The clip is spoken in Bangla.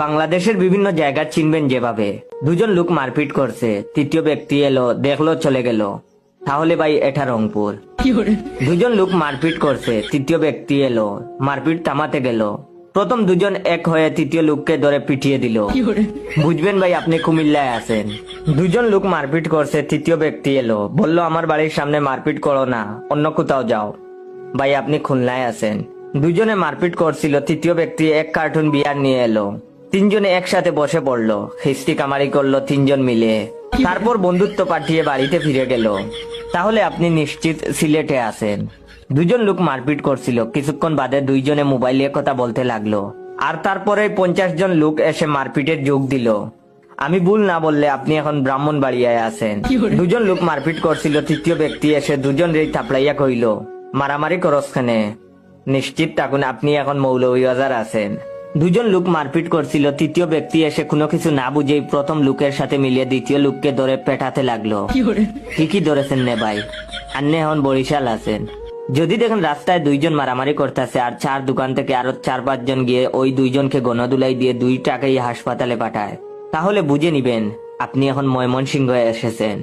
বাংলাদেশের বিভিন্ন জায়গা চিনবেন যেভাবে দুজন লোক মারপিট করছে, তৃতীয় ব্যক্তি এলো, দেখলো, চলে গেল, তাহলে ভাই এটা রংপুর। দুজন লোক মারপিট করছে, তৃতীয় ব্যক্তি এলো, মারপিট থামাতে গেল, প্রথম দুজন এক হয়ে তৃতীয় লোককে ধরে পিটিয়ে দিল, বুঝবেন ভাই আপনি কুমিল্লায় আছেন। দুজন লোক মারপিট করছে, তৃতীয় ব্যক্তি এলো, বলল আমার বাড়ির সামনে মারপিট করো না, অন্য কোথাও যাও, ভাই আপনি খুলনায় আছেন। দুজনে মারপিট করছিল, তৃতীয় ব্যক্তি এক কার্টুন বিয়ার নিয়ে এলো, তিনজনে একসাথে বসে পড়লো, খিস্তি কামারি করলো তিনজন মিলে, তারপর বন্ধুত্ব পাঠিয়ে বাড়িতে ফিরে গেল, তাহলে আপনি নিশ্চিত সিলেটে আছেন। দুজন লোক মারপিট করছিল, কিছুক্ষণ বাদে দুইজনে মোবাইলে কথা বলতে লাগলো, আর তারপরে 50 জন লোক এসে মারপিটের যোগ দিল। আমি ভুল না বললে আপনি এখন ব্রাহ্মণবাড়িয়ায় আছেন। দুজন লোক মারপিট করছিল, তৃতীয় ব্যক্তি এসে দুজন রে থাপড়াইয়া কইল মারামারি করস খানে, নিশ্চিত থাকুন আপনি এখন মৌলভীবাজার আছেন। দুজন লোক মারপিট করছিল, তৃতীয় ব্যক্তি এসে কোনো কিছু না বুঝেই প্রথম লোকের সাথে মিলিয়ে দ্বিতীয় লোককে ধরে পেটাতে লাগলো। ঠিকই ধরেছেন নে ভাই, আপনি এখন বরিশাল আছেন। যদি দেখেন রাস্তায় দুইজন মারামারি করতেছে আর চার দোকান থেকে আরো 4-5 জন গিয়ে ওই দুইজনকে গণদুলাই দিয়ে 2 টাকায় হাসপাতালে পাঠায়, তাহলে বুঝে নিবেন আপনি এখন ময়মনসিংহে এসেছেন।